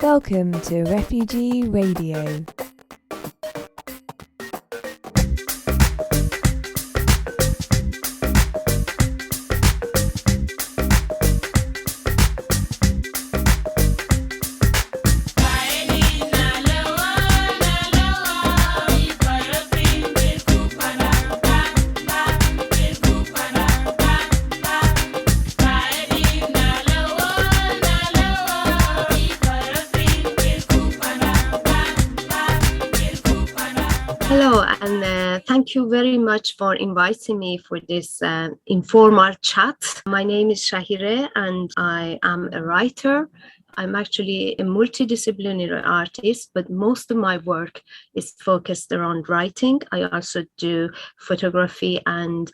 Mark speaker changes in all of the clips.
Speaker 1: Welcome to Refugee Radio.
Speaker 2: Hello, and thank you very much for inviting me for this informal chat. My name is Shahireh, and I am a writer. I'm actually a multidisciplinary artist, but most of my work is focused around writing. I also do photography, and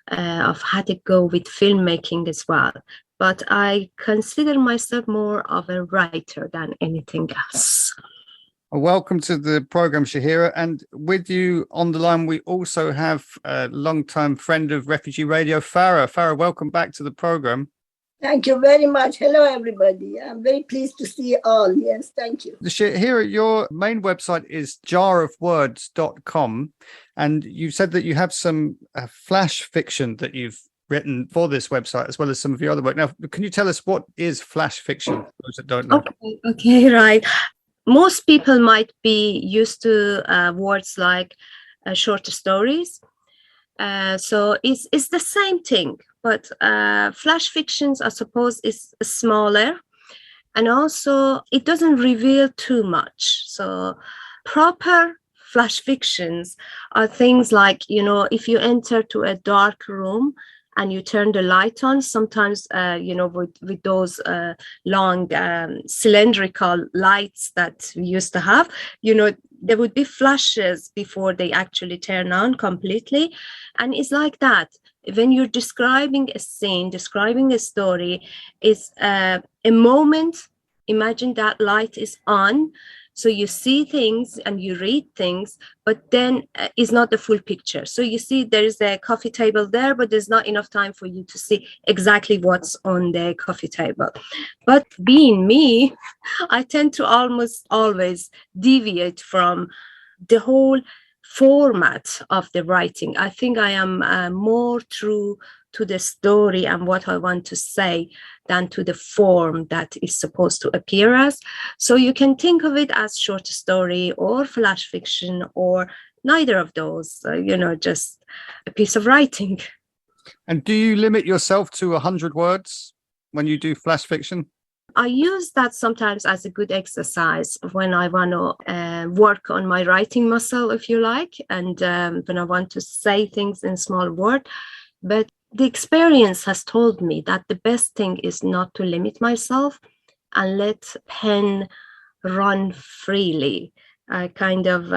Speaker 2: I've had a go with filmmaking as well. But I consider myself more of a writer than anything else.
Speaker 3: Welcome to the program, Shahireh. And with you on the line, we also have a long-time friend of Refugee Radio, Farah. Farah, welcome back to the program.
Speaker 4: Thank you very much. Hello, everybody. I'm very pleased to see you all. Yes, thank you.
Speaker 3: Shahireh, your main website is jarofwords.com. And you said that you have some flash fiction that you've written for this website, as well as some of your other work. Now, can you tell us what is flash fiction, for those that don't know?
Speaker 2: Okay, right. Most people might be used to words like short stories. So it's the same thing, but flash fictions, I suppose, is smaller. And also, it doesn't reveal too much. So proper flash fictions are things like, if you enter to a dark room and you turn the light on, sometimes, with those long cylindrical lights that we used to have, there would be flashes before they actually turn on completely. And it's like that. When you're describing a scene, describing a story, it's a moment. Imagine that light is on. So you see things and you read things, but then it's not the full picture. So you see there's a coffee table there, but there's not enough time for you to see exactly what's on the coffee table. But being me, I tend to almost always deviate from the whole format of the writing. I think I am more true to the story and what I want to say than to the form that is supposed to appear as. So you can think of it as short story or flash fiction or neither of those, just a piece of writing.
Speaker 3: And do you limit yourself to 100 words when you do flash fiction?
Speaker 2: I use that sometimes as a good exercise when I want to work on my writing muscle, if you like, and when I want to say things in small words. But the experience has told me that the best thing is not to limit myself and let pen run freely. I kind of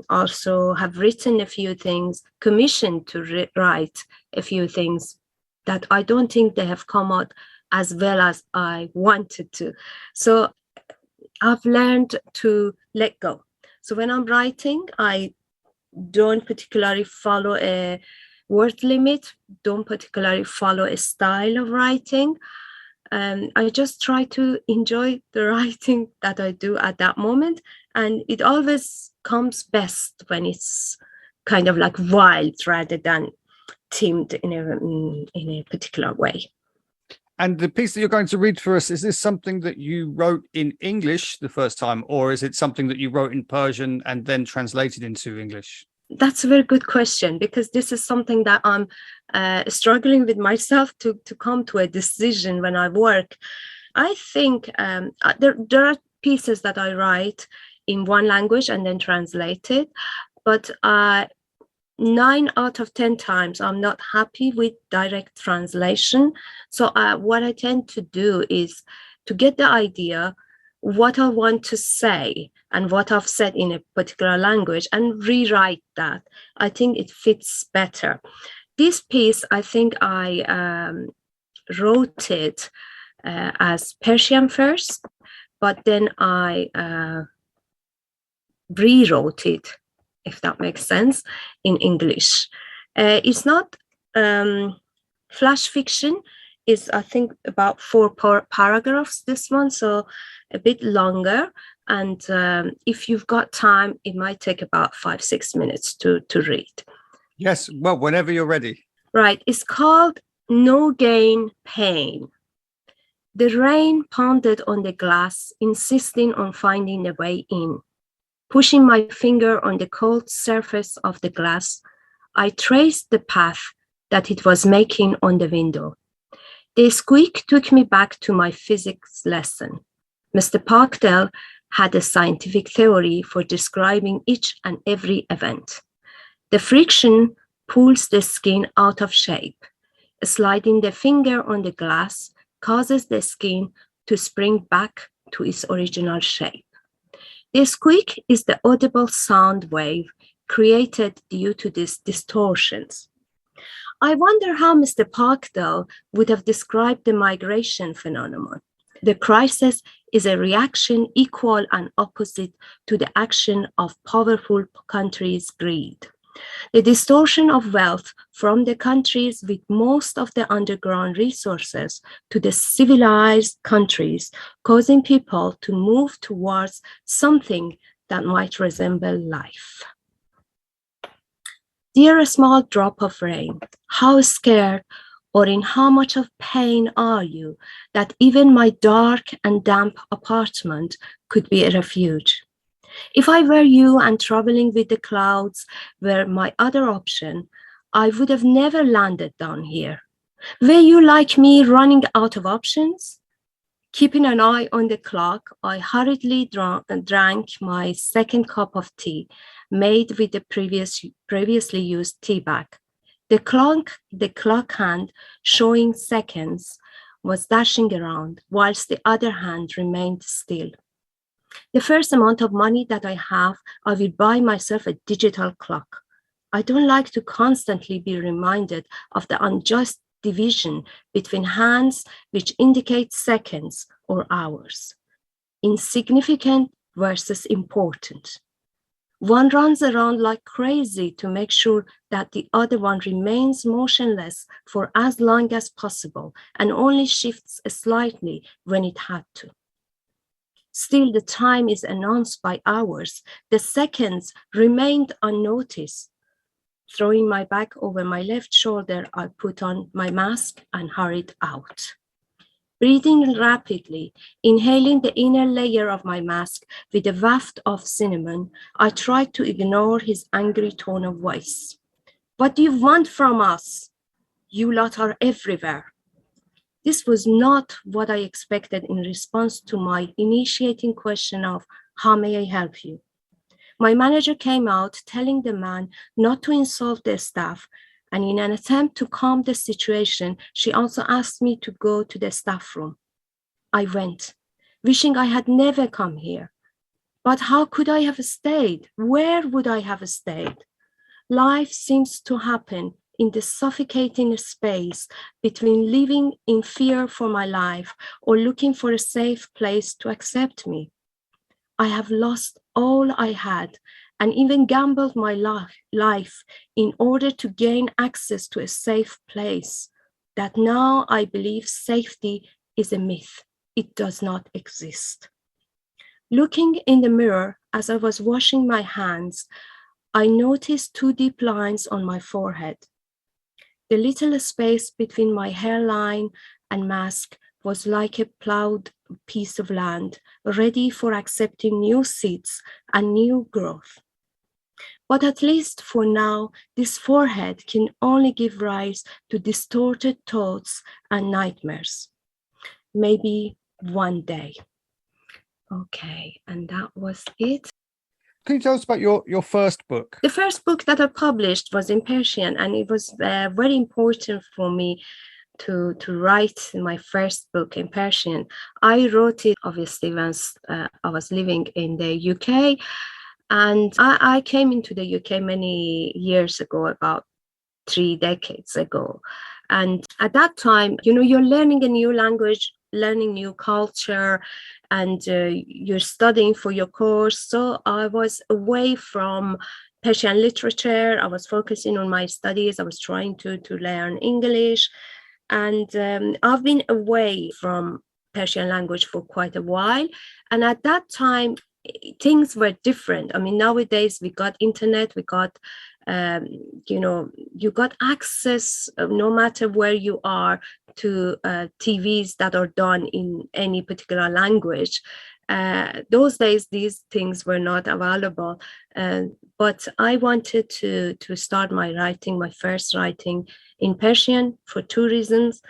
Speaker 2: also have written a few things, commissioned to write a few things that I don't think they have come out as well as I wanted to. So I've learned to let go. So when I'm writing, I don't particularly follow a word limit, don't particularly follow a style of writing. I just try to enjoy the writing that I do at that moment. And it always comes best when it's kind of like wild rather than themed in a particular way.
Speaker 3: And the piece that you're going to read for us, is this something that you wrote in English the first time, or is it something that you wrote in Persian and then translated into English?
Speaker 2: That's a very good question, because this is something that I'm struggling with myself to come to a decision when I work. I think there are pieces that I write in one language and then translate it, but 9 out of 10 times I'm not happy with direct translation. So what I tend to do is to get the idea, what I want to say and what I've said in a particular language, and rewrite that. I think it fits better. This piece, I think I wrote it as Persian first, but then I rewrote it, if that makes sense, in English. It's not flash fiction. is, I think, about four paragraphs, this one, so a bit longer. And if you've got time, it might take about 5-6 minutes to read.
Speaker 3: Yes, well, whenever you're ready.
Speaker 2: Right, it's called No Gain Pain. The rain pounded on the glass, insisting on finding a way in. Pushing my finger on the cold surface of the glass, I traced the path that it was making on the window. The squeak took me back to my physics lesson. Mr. Parkdale had a scientific theory for describing each and every event. The friction pulls the skin out of shape. Sliding the finger on the glass causes the skin to spring back to its original shape. The squeak is the audible sound wave created due to these distortions. I wonder how Mr. Parkdale would have described the migration phenomenon. The crisis is a reaction equal and opposite to the action of powerful countries' greed. The distortion of wealth from the countries with most of the underground resources to the civilized countries, causing people to move towards something that might resemble life. Dear small drop of rain, how scared or in how much of pain are you that even my dark and damp apartment could be a refuge? If I were you and traveling with the clouds were my other option, I would have never landed down here. Were you like me running out of options? Keeping an eye on the clock, I hurriedly drank my second cup of tea, made with the previously used tea bag. The clock hand showing seconds was dashing around, whilst the other hand remained still. The first amount of money that I have, I will buy myself a digital clock. I don't like to constantly be reminded of the unjust division between hands which indicate seconds or hours. Insignificant versus important. One runs around like crazy to make sure that the other one remains motionless for as long as possible and only shifts slightly when it had to. Still, the time is announced by hours. The seconds remained unnoticed. Throwing my bag over my left shoulder, I put on my mask and hurried out. Breathing rapidly, inhaling the inner layer of my mask with a waft of cinnamon, I tried to ignore his angry tone of voice. What do you want from us? You lot are everywhere. This was not what I expected in response to my initiating question of, how may I help you? My manager came out telling the man not to insult the staff, and in an attempt to calm the situation, she also asked me to go to the staff room. I went, wishing I had never come here. But how could I have stayed? Where would I have stayed? Life seems to happen in the suffocating space between living in fear for my life or looking for a safe place to accept me. I have lost all I had and even gambled my life in order to gain access to a safe place that now I believe safety is a myth. It does not exist. Looking in the mirror as I was washing my hands, I noticed 2 deep lines on my forehead. The little space between my hairline and mask was like a plowed piece of land, ready for accepting new seeds and new growth. But at least for now, this forehead can only give rise to distorted thoughts and nightmares. Maybe one day. Okay, and that was it.
Speaker 3: Can you tell us about your first book?
Speaker 2: The first book that I published was in Persian, and it was very important for me to write my first book in Persian. I wrote it obviously once I was living in the UK, and I came into the UK many years ago, about 3 decades ago. And at that time, you're learning a new language, learning new culture, and you're studying for your course. So I was away from Persian literature. I was focusing on my studies. I was trying to learn English. And I've been away from Persian language for quite a while. And at that time, things were different. I mean, nowadays we got internet, we got, you got access, no matter where you are, to TVs that are done in any particular language. Those days, these things were not available. But I wanted to start my first writing in Persian for two reasons.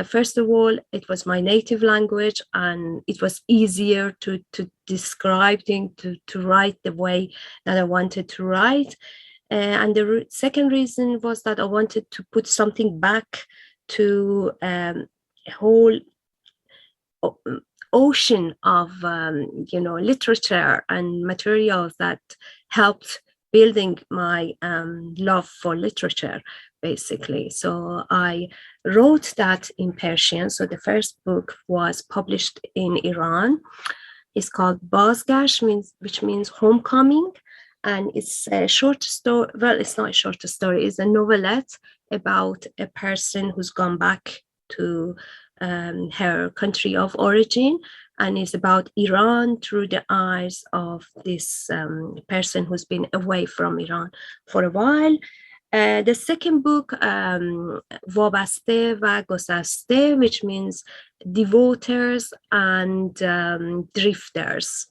Speaker 2: First of all, it was my native language, and it was easier to describe things, to write the way that I wanted to write. And the second reason was that I wanted to put something back to a whole ocean of literature and materials that helped building my love for literature, basically. So I wrote that in Persian. So the first book was published in Iran. It's called Bazgash, which means homecoming. And it's a short story. Well, it's not a short story. It's a novelette about a person who's gone back to her country of origin, and it's about Iran through the eyes of this person who's been away from Iran for a while. The second book, Vabaste va Gosaste, which means devoters and drifters,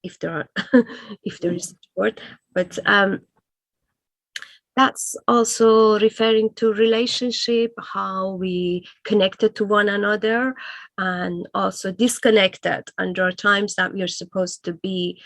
Speaker 2: if there is a word, but that's also referring to relationship, how we connected to one another and also disconnected. And there are times that we are supposed to be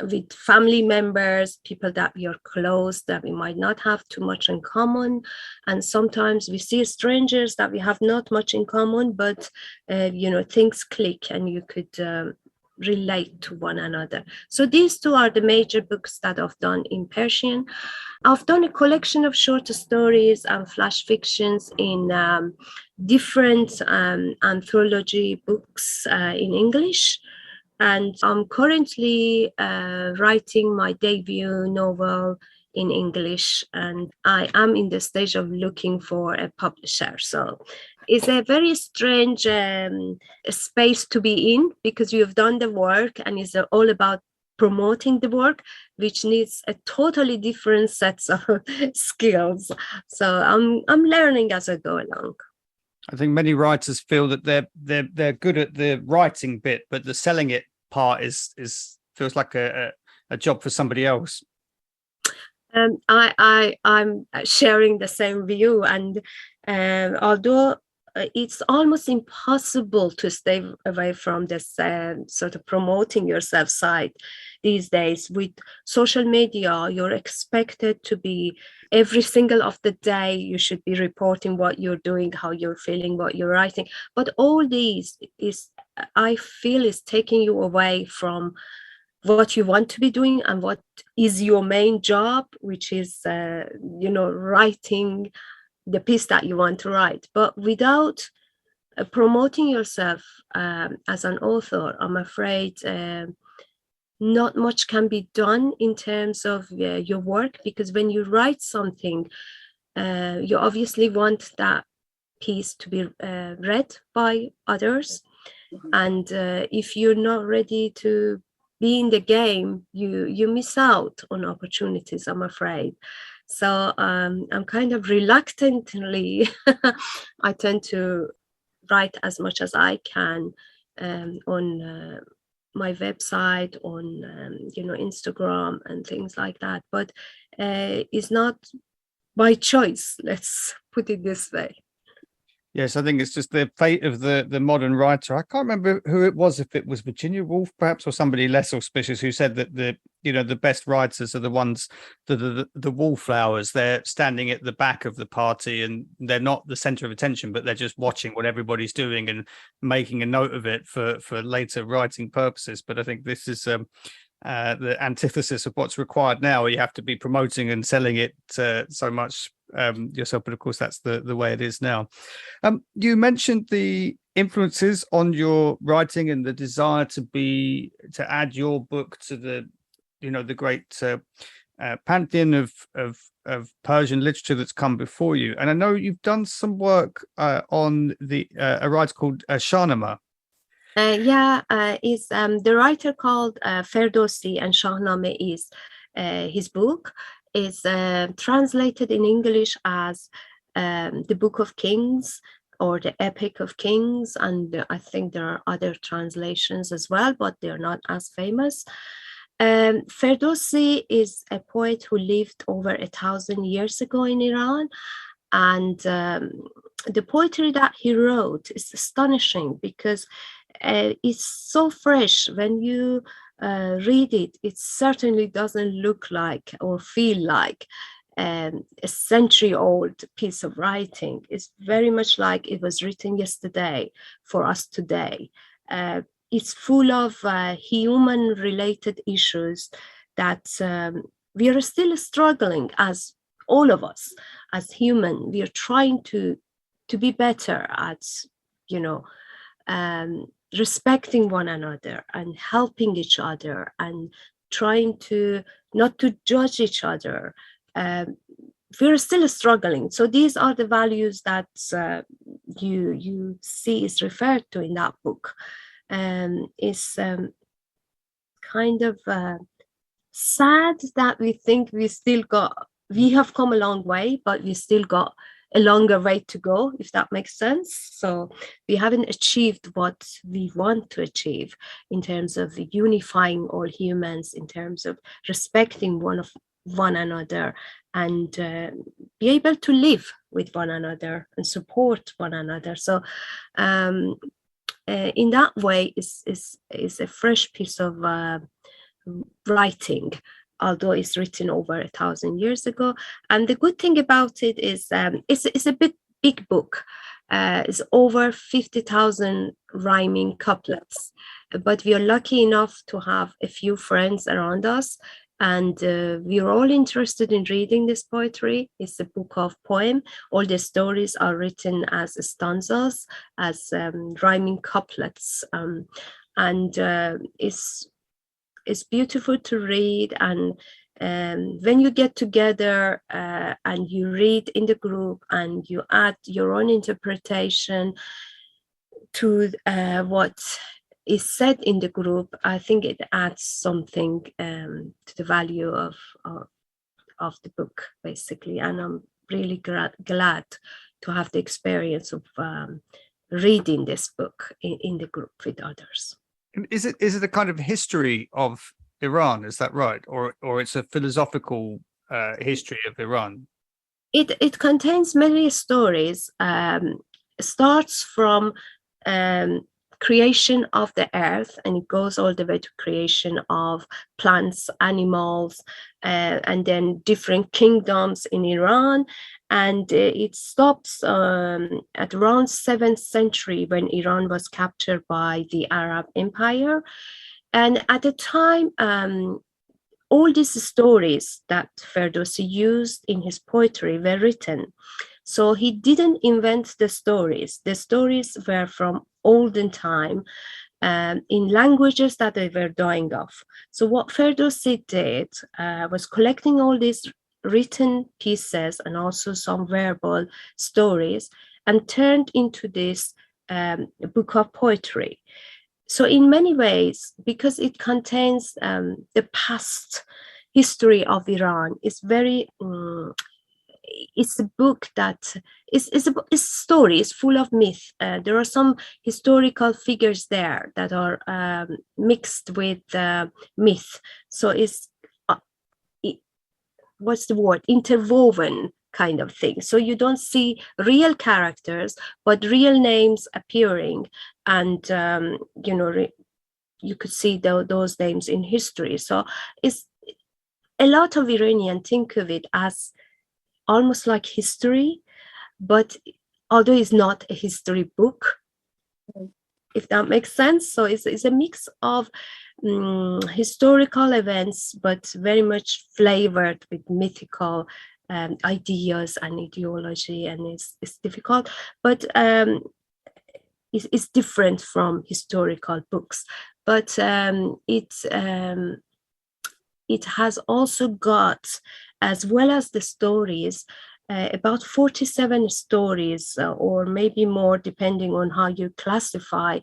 Speaker 2: with family members, people that we are close, that we might not have too much in common. And sometimes we see strangers that we have not much in common, but things click and you could relate to one another. So these two are the major books that I've done in Persian. I've done a collection of short stories and flash fictions in different anthology books in English. And I'm currently writing my debut novel in English, and I am in the stage of looking for a publisher. So it's a very strange space to be in, because you've done the work and it's all about promoting the work, which needs a totally different sets of skills. So I'm learning as I go along.
Speaker 3: I think many writers feel that they're good at the writing bit, but the selling it part is feels like a job for somebody else.
Speaker 2: I'm sharing the same view, and although it's almost impossible to stay away from this sort of promoting yourself side these days. With social media, you're expected to be every single of the day, you should be reporting what you're doing, how you're feeling, what you're writing. But all these I feel is taking you away from what you want to be doing and what is your main job, which is writing the piece that you want to write. But without promoting yourself as an author, I'm afraid not much can be done in terms of your work, because when you write something, you obviously want that piece to be read by others. And if you're not ready to be in the game, you miss out on opportunities, I'm afraid. So I'm kind of reluctantly, I tend to write as much as I can on my website, on Instagram and things like that. But it's not by choice, let's put it this way.
Speaker 3: Yes, I think it's just the fate of the modern writer. I can't remember who it was, if it was Virginia Woolf perhaps, or somebody less auspicious, who said that the best writers are the ones that are the wallflowers. They're standing at the back of the party and they're not the center of attention, but they're just watching what everybody's doing and making a note of it for later writing purposes. But I think this is the antithesis of what's required now. You have to be promoting and selling it so much yourself, but of course that's the way it is now. You mentioned the influences on your writing and the desire to add your book to the great pantheon of Persian literature that's come before you. And I know you've done some work on a writer called Shahnameh.
Speaker 2: Is the writer called Ferdowsi, and Shahnameh is his book. Is translated in English as the Book of Kings or the Epic of Kings, and I think there are other translations as well, but they're not as famous. Ferdowsi is a poet who lived over 1,000 years ago in Iran, and the poetry that he wrote is astonishing because it's so fresh. When you read it, it certainly doesn't look like or feel like a century-old piece of writing. It's very much like it was written yesterday for us today. It's full of human-related issues that we are still struggling, as all of us, as human. We are trying to be better at, respecting one another and helping each other and trying to not to judge each other. We're still struggling. So these are the values that you see is referred to in that book. It's kind of sad that we think we have come a long way, but we still got a longer way to go, if that makes sense. So we haven't achieved what we want to achieve in terms of unifying all humans, in terms of respecting one another, and be able to live with one another and support one another. So in that way, is a fresh piece of writing, although it's written over 1,000 years ago. And the good thing about it is it's a big book. It's over 50,000 rhyming couplets. But we are lucky enough to have a few friends around us, and we are all interested in reading this poetry. It's a book of poem. All the stories are written as stanzas, as rhyming couplets, and it's beautiful to read. And when you get together and you read in the group and you add your own interpretation to what is said in the group, I think it adds something to the value of the book, basically. And I'm really glad to have the experience of reading this book in the group with others.
Speaker 3: Is it a kind of history of Iran? Is that right, or it's a philosophical history of Iran?
Speaker 2: It contains many stories. Starts from creation of the earth, and it goes all the way to creation of plants, animals, and then different kingdoms in Iran. And it stops at around 7th century, when Iran was captured by the Arab Empire. And at the time, all these stories that Ferdowsi used in his poetry were written. So he didn't invent the stories. The stories were from olden time, in languages that they were dying off. So what Ferdowsi did was collecting all these written pieces and also some verbal stories, and turned into this book of poetry. So in many ways, because it contains the past history of Iran, it's very it's a book that is a story. It's full of myth. There are some historical figures there that are mixed with myth. So it's what's the word? Interwoven kind of thing. So you don't see real characters, but real names appearing, and you could see those names in history. So it's a lot of Iranians think of it as almost like history, but although it's not a history book, if that makes sense. So it's a mix of historical events, but very much flavored with mythical ideas and ideology, and it's difficult, but it's different from historical books. But it it has also got, as well as the stories, about 47 stories, or maybe more, depending on how you classify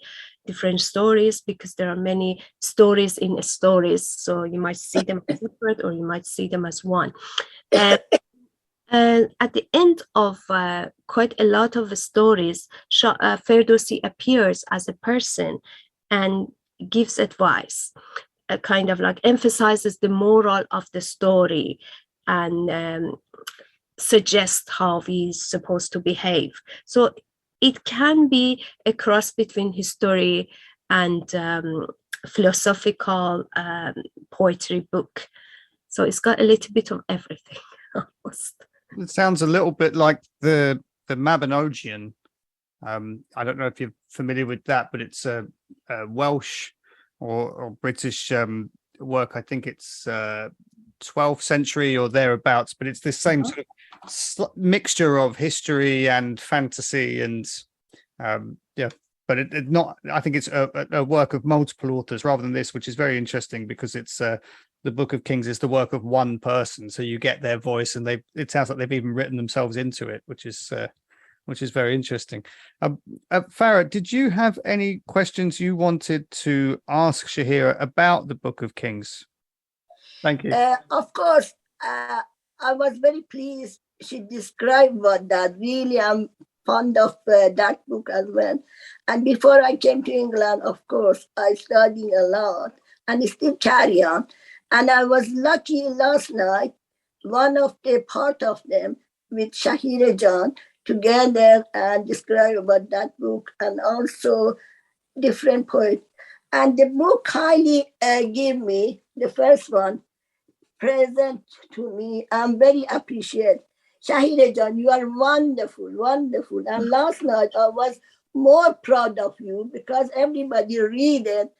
Speaker 2: different stories, because there are many stories in stories. So you might see them separate or you might see them as one. And at the end of quite a lot of the stories, Ferdowsi appears as a person and gives advice, kind of like emphasizes the moral of the story and suggests how he's supposed to behave. So it can be a cross between history and philosophical poetry book. So it's got a little bit of everything almost.
Speaker 3: It sounds a little bit like the Mabinogion. I don't know if you're familiar with that, but it's a Welsh or British work. I think it's 12th century or thereabouts, but it's this same sort of mixture of history and fantasy, and but it not. I think it's a work of multiple authors rather than this, which is very interesting because it's the Book of Kings is the work of one person, so you get their voice, and it sounds like they've even written themselves into it, which is very interesting. Farah, did you have any questions you wanted to ask Shahireh about the Book of Kings? Thank you.
Speaker 4: Of course, I was very pleased she described what that. Really, I'm fond of that book as well. And before I came to England, of course, I studied a lot and still carry on. And I was lucky last night, one of the part of them with Shahireh Jan together and describe about that book and also different poets. And the book highly gave me, the first one, present to me. I'm very appreciative. Shahireh Jan, you are wonderful, wonderful. And last night I was more proud of you because everybody read it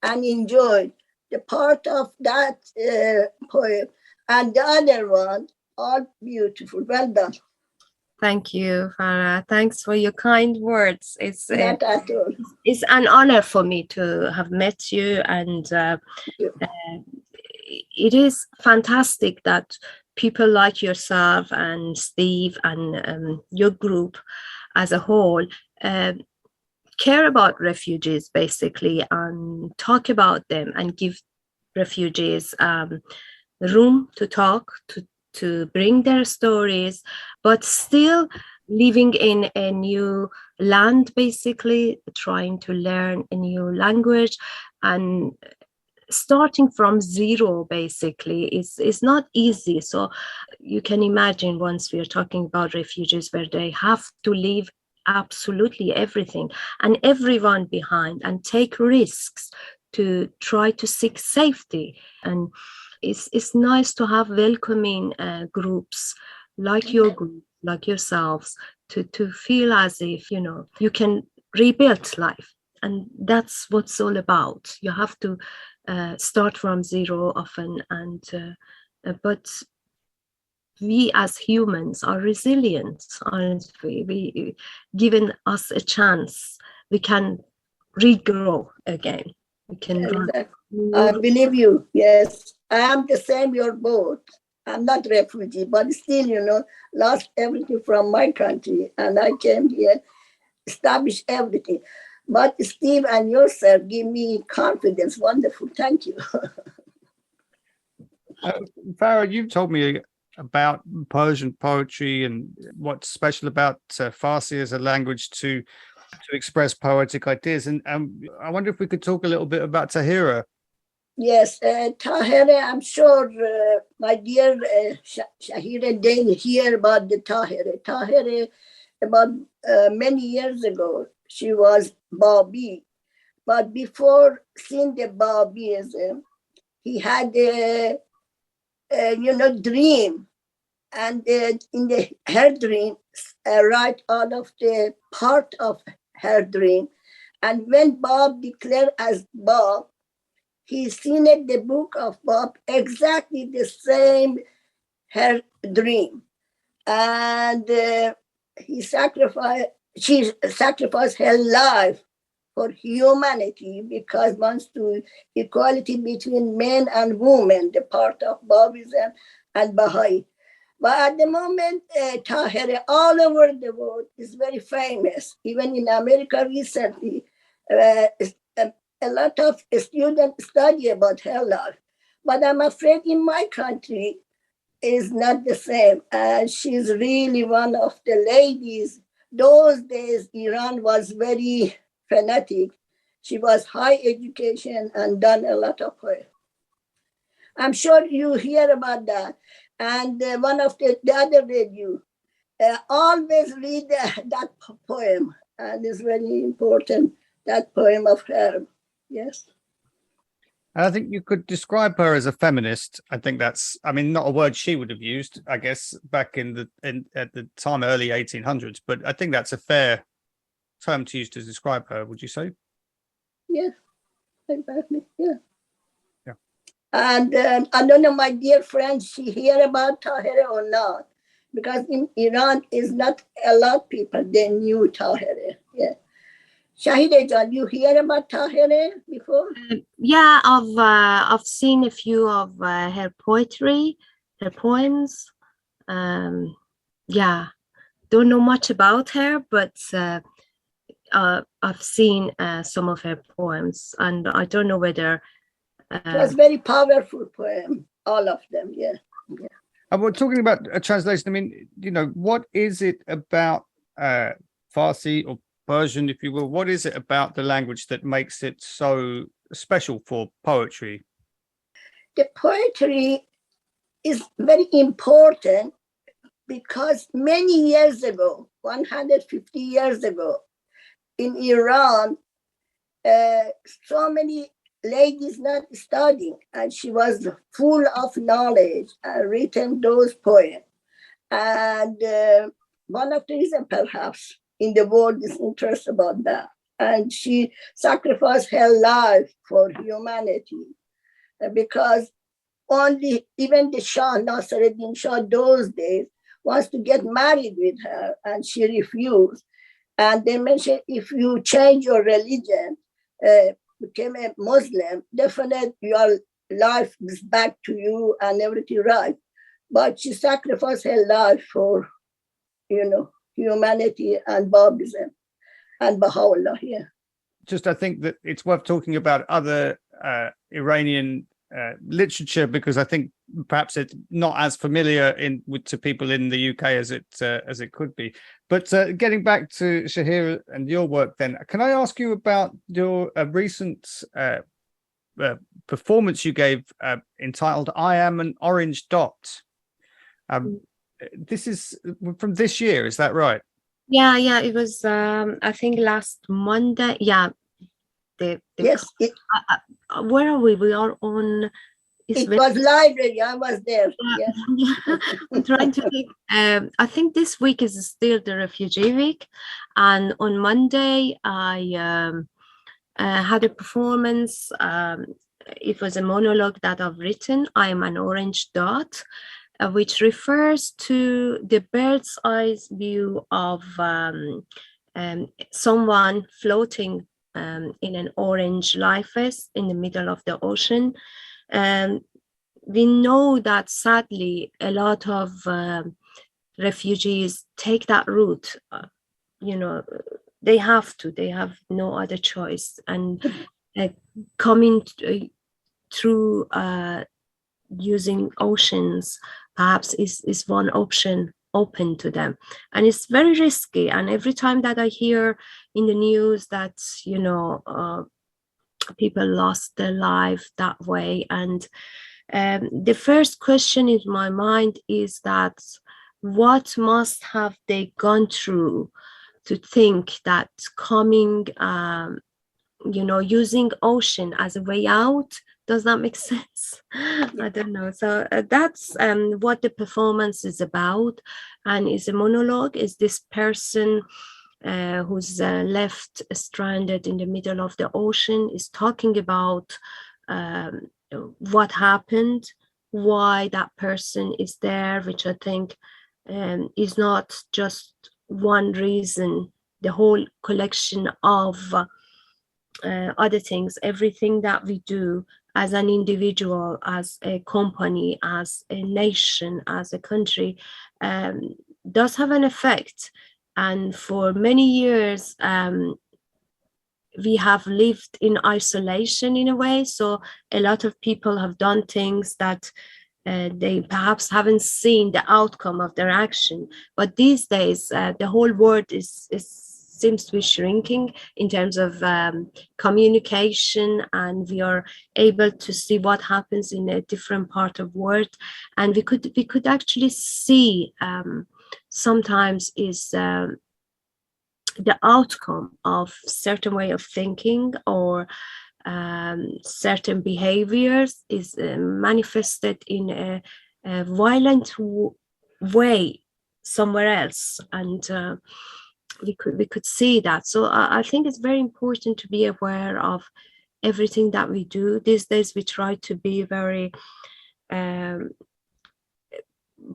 Speaker 4: and enjoyed the part of that poem and the other one, all beautiful. Well done.
Speaker 2: Thank you, Farah. Thanks for your kind words. It's
Speaker 4: Not at all.
Speaker 2: It's an honor for me to have met you, and it is fantastic that people like yourself and Steve and your group as a whole care about refugees, basically, and talk about them and give refugees room to talk, to bring their stories, but still living in a new land, basically trying to learn a new language and starting from zero, basically, is not easy. So you can imagine, once we are talking about refugees where they have to leave absolutely everything and everyone behind and take risks to try to seek safety. And it's nice to have welcoming groups like your group, like yourselves, to feel as if, you can rebuild life. And that's what it's all about. You have to start from zero often, and but we as humans are resilient, aren't we? We, given us a chance, we can regrow again. We can
Speaker 4: I believe you. Yes, I am the same. You're both. I'm not refugee, but still, lost everything from my country, and I came here, establish everything. But Steve and yourself give me confidence. Wonderful. Thank you.
Speaker 3: Farah, you've told me about Persian poetry and what's special about Farsi as a language to express poetic ideas. And I wonder if we could talk a little bit about Tahireh.
Speaker 4: Yes, Tahireh, I'm sure my dear Shahireh didn't hear about the Tahireh. Tahireh, about many years ago, she was Babi. But before seeing the Babism, he had a dream. And in her dream, write all of the part of her dream. And when Bob declared as Bob, he seen in the book of Bob exactly the same her dream. And she sacrificed her life for humanity because wants to equality between men and women, the part of Babism and Baha'i. But at the moment, Shahireh all over the world is very famous. Even in America recently, a lot of students study about her life. But I'm afraid in my country is not the same. And she's really one of the ladies. Those days, Iran was very fanatic. She was high education and done a lot of work. I'm sure you hear about that. And one of the other radio, always read that poem. And it's very important, that poem of her. Yes.
Speaker 3: And I think you could describe her as a feminist. I think that's, I mean, not a word she would have used, I guess, back at the time, early 1800s. But I think that's a fair term to use to describe her. Would you say?
Speaker 4: Yeah, exactly. Yeah.
Speaker 3: Yeah.
Speaker 4: And I don't know, my dear friends, she hear about Shahireh or not? Because in Iran, is not a lot of people they knew Shahireh. Yeah. Shahireh Jan, you hear about Shahireh before?
Speaker 2: Yeah, I've seen a few of her poetry, her poems. Yeah, don't know much about her, but I've seen some of her poems, and I don't know whether.
Speaker 4: It was very powerful poem, all of them. Yeah. Yeah.
Speaker 3: And we're talking about a translation. I mean, you know, what is it about Farsi or Persian, if you will? What is it about the language that makes it so special for poetry?
Speaker 4: The poetry is very important because many years ago, 150 years ago, in Iran, so many ladies not studying, and she was full of knowledge and written those poems. And one of the reasons, perhaps, in the world is interest about that. And she sacrificed her life for humanity because only even the Shah, Nasruddin Shah, those days, wants to get married with her, and she refused. And they mentioned if you change your religion, became a Muslim, definitely your life is back to you and everything right. But she sacrificed her life for, humanity and Babism and Baha'u'llah. Yeah.
Speaker 3: Just, I think that it's worth talking about other Iranian literature, because I think perhaps it's not as familiar to people in the UK as it could be. But getting back to Shahireh and your work, then, can I ask you about your recent performance you gave entitled "I Am an Orange Dot"? This is from this year, is that right?
Speaker 2: Yeah, it was I think last Monday. Yeah,
Speaker 4: Yes.
Speaker 2: Where are we? We are on.
Speaker 4: It was library. I was there.
Speaker 2: Yeah. I'm trying to think. I think this week is still the Refugee Week, and on Monday I had a performance. It was a monologue that I've written. I am an orange dot, which refers to the bird's eye view of someone floating in an orange life vest in the middle of the ocean. We know that sadly a lot of refugees take that route. They have no other choice, and coming through using oceans perhaps is one option open to them, and it's very risky. And every time that I hear in the news that people lost their life that way, and the first question in my mind is that what must have they gone through to think that coming using ocean as a way out does not make sense. I don't know. So that's what the performance is about, and is a monologue. Is this person who's left stranded in the middle of the ocean is talking about what happened, why that person is there, which I think is not just one reason. The whole collection of other things, everything that we do as an individual, as a company, as a nation, as a country, does have an effect. And for many years, we have lived in isolation in a way. So a lot of people have done things that they perhaps haven't seen the outcome of their action. But these days, the whole world seems to be shrinking in terms of communication, and we are able to see what happens in a different part of world. And we could actually see sometimes is the outcome of certain way of thinking or certain behaviors is manifested in a violent way somewhere else, and we could see that. So I think it's very important to be aware of everything that we do. These days we try to be very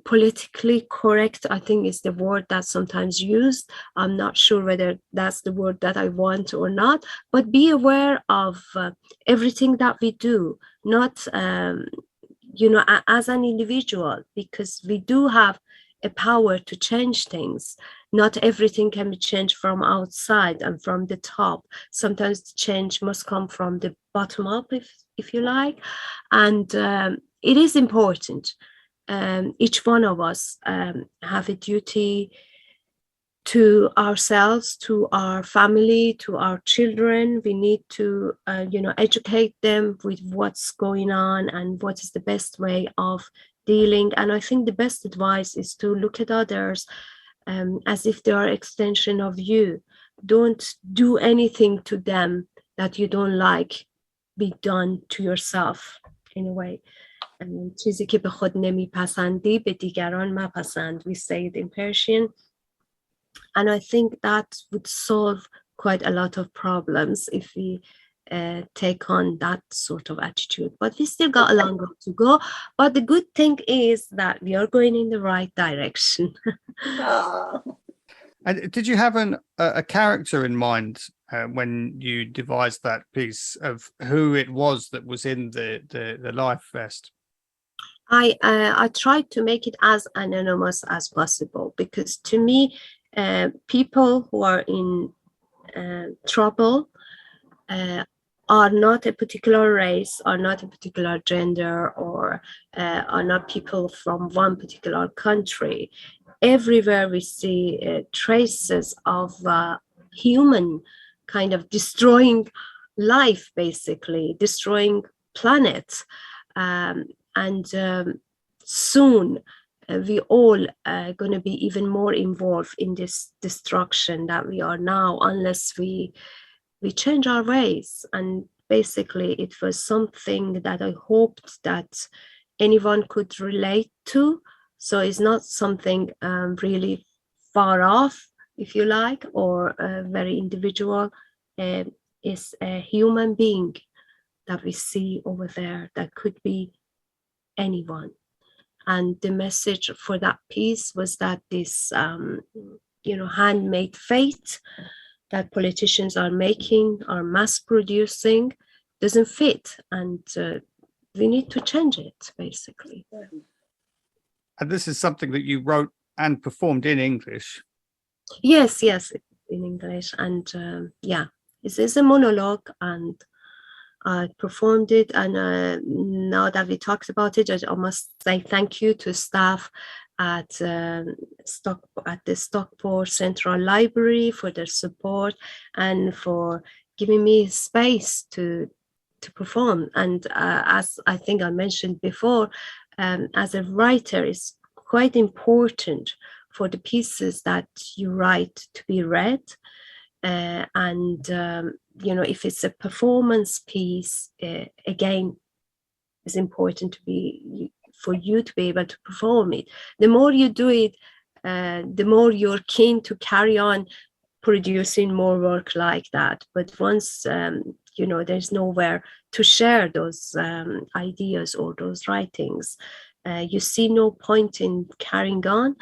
Speaker 2: politically correct, I think is the word that's sometimes used. I'm not sure whether that's the word that I want or not, but be aware of everything that we do, not as an individual, because we do have a power to change things. Not everything can be changed from outside and from the top. Sometimes the change must come from the bottom up, if you like. And it is important. Each one of us have a duty to ourselves, to our family, to our children. We need to, educate them with what's going on and what is the best way of dealing. And I think the best advice is to look at others as if they are an extension of you. Don't do anything to them that you don't like be done to yourself, in a way. چیزی که به خود نمیپسندی به دیگران مپسند. We say it in Persian. And I think that would solve quite a lot of problems if we take on that sort of attitude. But we still got a long way to go. But the good thing is that we are going in the right direction.
Speaker 3: And did you have a character in mind when you devised that piece of who it was that was in the life vest?
Speaker 2: I tried to make it as anonymous as possible, because to me, people who are in trouble are not a particular race, are not a particular gender, or are not people from one particular country. Everywhere we see traces of human kind of destroying life, basically destroying planets. And soon we all are going to be even more involved in this destruction that we are now, unless we change our ways. And basically it was something that I hoped that anyone could relate to. So it's not something really far off, if you like, or very individual. It's a human being that we see over there that could be anyone. And the message for that piece was that this handmade fate that politicians are making, are mass producing, doesn't fit, and we need to change it, basically.
Speaker 3: And this is something that you wrote and performed in English.
Speaker 2: Yes, in English. And it's a monologue, and I performed it. And now that we talked about it, I must say thank you to staff at the Stockport Central Library for their support and for giving me space to perform. And as I think I mentioned before, as a writer, it's quite important for the pieces that you write to be read. If it's a performance piece, again, it's important for you to be able to perform it. The more you do it, the more you're keen to carry on producing more work like that. But once there's nowhere to share those ideas or those writings, you see no point in carrying on.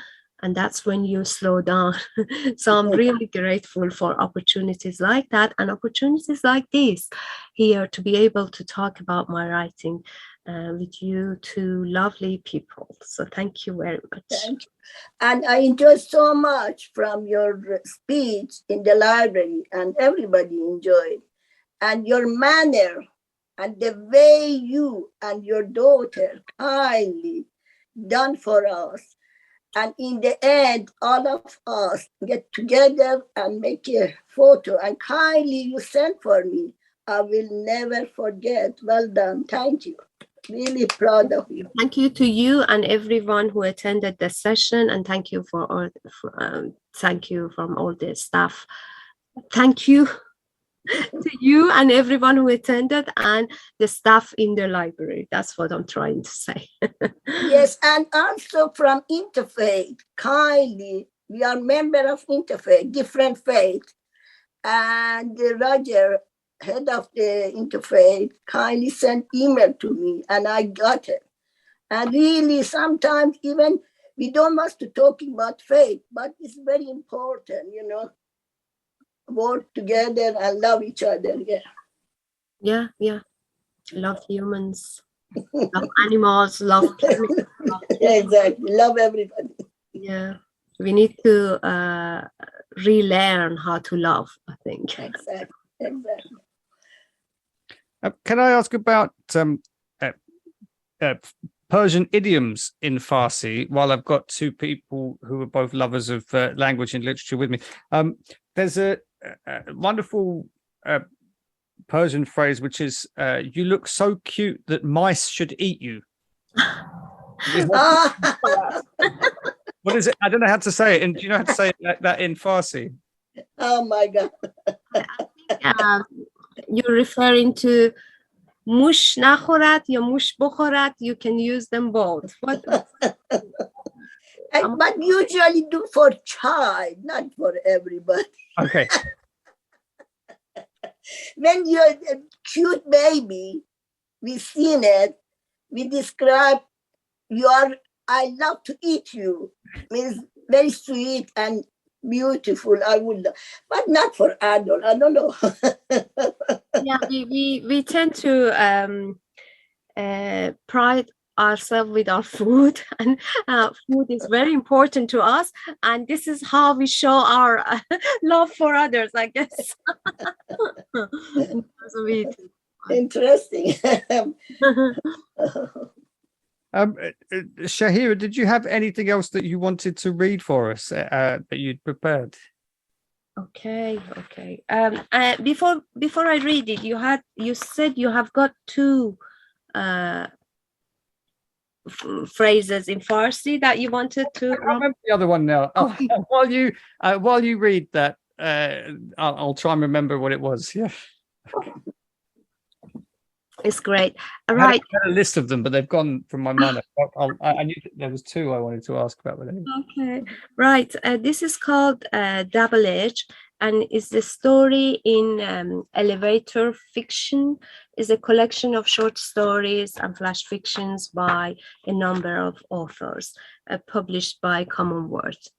Speaker 2: And that's when you slow down. So I'm really grateful for opportunities like that and opportunities like this here to be able to talk about my writing with you two lovely people. So thank you very much.
Speaker 4: Thank you. And I enjoyed so much from your speech in the library, and everybody enjoyed. And your manner and the way you and your daughter kindly done for us. And in the end, all of us get together and make a photo, and kindly you sent for me. I will never forget. Well done. Thank you. Really proud of you.
Speaker 2: Thank you to you and everyone who attended the session, and thank you for all, thank you from all the staff. Thank you to you and everyone who attended and the staff in the library. That's what I'm trying to say.
Speaker 4: Yes, and also from Interfaith, kindly, we are member of Interfaith, different faith, and Roger, head of the Interfaith, kindly sent email to me, and I got it. And really, sometimes even we don't want to talk about faith, but it's very important, you know, work together and love each other. Yeah.
Speaker 2: Yeah. Love humans, love animals, love chemicals.
Speaker 4: Exactly. Love everybody.
Speaker 2: Yeah. We need to relearn how to love, I think.
Speaker 4: Exactly.
Speaker 3: Can I ask about Persian idioms in Farsi, while I've got two people who are both lovers of language and literature with me? There's a wonderful Persian phrase, which is, you look so cute that mice should eat you. What is it? I don't know how to say it. And do you know how to say it like that in Farsi?
Speaker 4: Oh my God.
Speaker 2: You're referring to mush nakhorat ya mush bokhorat. You can use them both. What?
Speaker 4: But usually do for child, not for everybody.
Speaker 3: Okay.
Speaker 4: When you're a cute baby, we've seen it, we describe I love to eat you. Means very sweet and beautiful. I would, but not for adult. I don't know.
Speaker 2: Yeah, we tend to pride ourselves with our food, and food is very important to us, and this is how we show our love for others, I guess.
Speaker 4: Interesting.
Speaker 3: Shahireh, did you have anything else that you wanted to read for us that you'd prepared?
Speaker 2: Okay. Before I read it, you said you have got two phrases in Farsi that you wanted to.
Speaker 3: I remember the other one now. Oh, while you read that, I'll try and remember what it was. Yeah.
Speaker 2: It's great. All
Speaker 3: I
Speaker 2: right.
Speaker 3: had a list of them, but they've gone from my mind. I knew there was two I wanted to ask about. But anyway.
Speaker 2: Okay, right. This is called Double Edge, and is the story in elevator fiction. Is a collection of short stories and flash fictions by a number of authors, published by Common Words.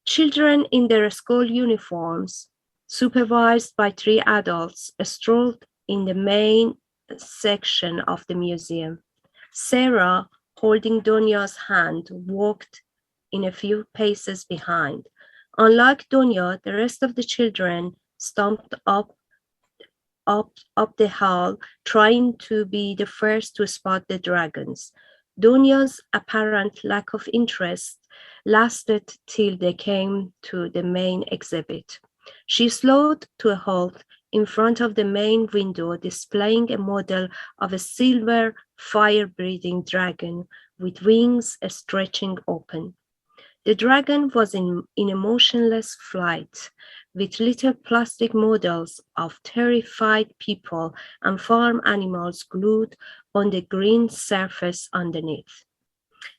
Speaker 2: Children in their school uniforms, supervised by three adults, strolled in the main section of the museum. Sarah, holding Donya's hand, walked in a few paces behind. Unlike Donya, the rest of the children stomped up the hall, trying to be the first to spot the dragons. Donya's apparent lack of interest lasted till they came to the main exhibit. She slowed to a halt in front of the main window, displaying a model of a silver fire-breathing dragon with wings stretching open. The dragon was in a motionless flight, with little plastic models of terrified people and farm animals glued on the green surface underneath.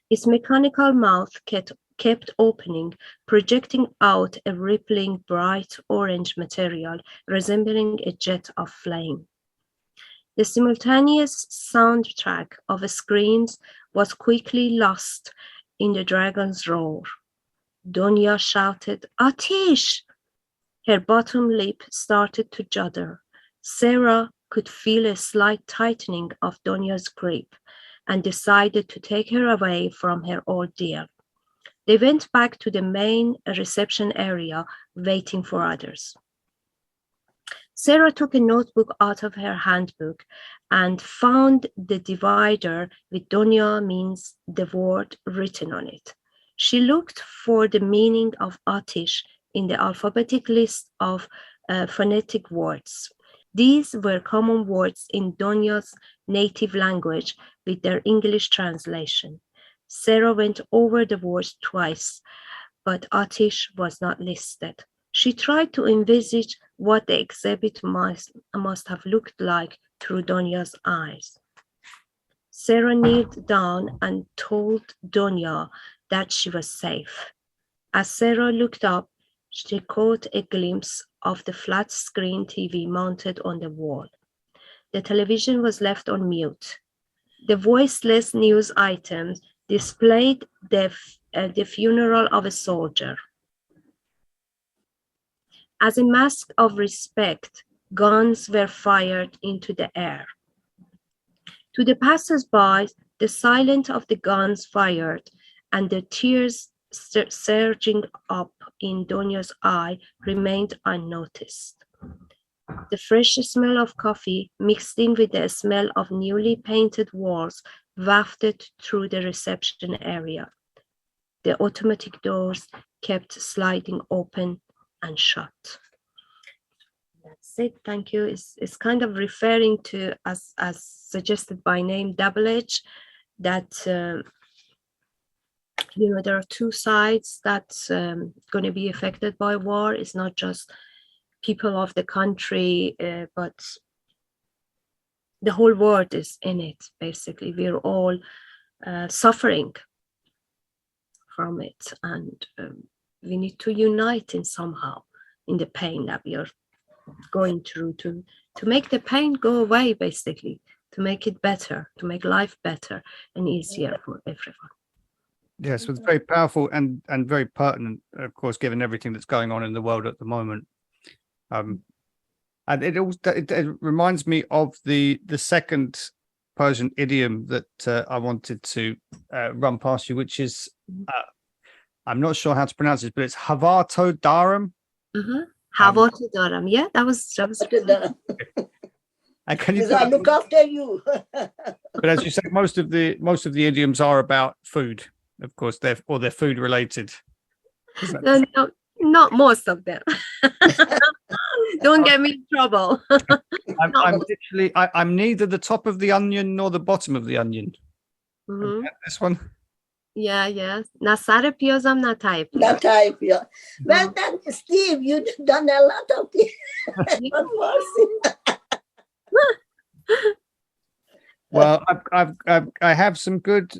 Speaker 2: Its mechanical mouth kept opening, projecting out a rippling bright orange material resembling a jet of flame. The simultaneous soundtrack of screams was quickly lost in the dragon's roar. Donya shouted, "Atish!" Her bottom lip started to judder. Sarah could feel a slight tightening of Donya's grip and decided to take her away from her ordeal. They went back to the main reception area, waiting for others. Sarah took a notebook out of her handbook and found the divider with Donya means the word written on it. She looked for the meaning of Atish in the alphabetic list of phonetic words. These were common words in Donya's native language with their English translation. Sarah went over the words twice, but Atish was not listed. She tried to envisage what the exhibit must have looked like through Donya's eyes. Sarah kneeled down and told Donya that she was safe. As Sarah looked up, she caught a glimpse of the flat-screen TV mounted on the wall. The television was left on mute. The voiceless news items displayed the funeral of a soldier. As a mask of respect, guns were fired into the air. To the passers-by, the silence of the guns fired and the tears surging up in Donya's eye remained unnoticed. The fresh smell of coffee mixed in with the smell of newly painted walls wafted through the reception area. The automatic doors kept sliding open and shut. That's it. Thank you. It's kind of referring to, as suggested by name, double edge, that there are two sides that's going to be affected by war. It's not just people of the country, but the whole world is in it, basically. We're all suffering from it, and we need to unite in somehow in the pain that we are going through to make the pain go away, basically, to make it better, to make life better and easier for everyone.
Speaker 3: Yes, it's very powerful and very pertinent, of course, given everything that's going on in the world at the moment. And it reminds me of the second Persian idiom that I wanted to run past you, which is, I'm not sure how to pronounce it, but it's Havato Daram.
Speaker 2: Havato Daram. Yeah, that was.
Speaker 3: And can you?
Speaker 4: I look after you.
Speaker 3: But as you say, most of the idioms are about food. Of course, they're food related.
Speaker 2: No, not most of them. Don't get me in trouble.
Speaker 3: I'm neither the top of the onion nor the bottom of the onion. This one.
Speaker 2: Yeah. Na sar piyazam na type.
Speaker 4: Na type, yeah. Well done, Steve. You've done a lot of things.
Speaker 3: Well, I have some good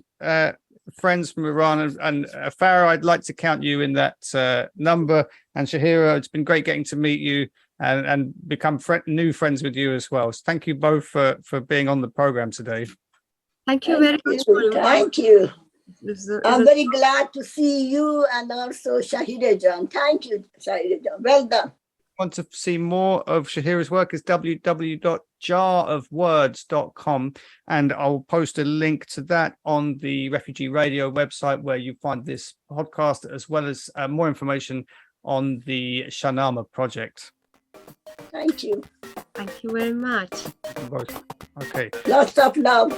Speaker 3: friends from Iran, and Farah, I'd like to count you in that number. And Shahireh, it's been great getting to meet you and become new friends with you as well. So thank you both for being on the program today.
Speaker 2: Thank you very much.
Speaker 4: Thank you. I'm very glad to see you and also Shahireh Jan. Thank you, Shahireh Jan. Well done.
Speaker 3: Want to see more of Shahireh's work is www.jarofwords.com, and I'll post a link to that on the Refugee Radio website, where you find this podcast as well as more information on the Shahnameh project.
Speaker 4: Thank you.
Speaker 2: Thank you very much.
Speaker 3: Okay.
Speaker 4: Lots of love.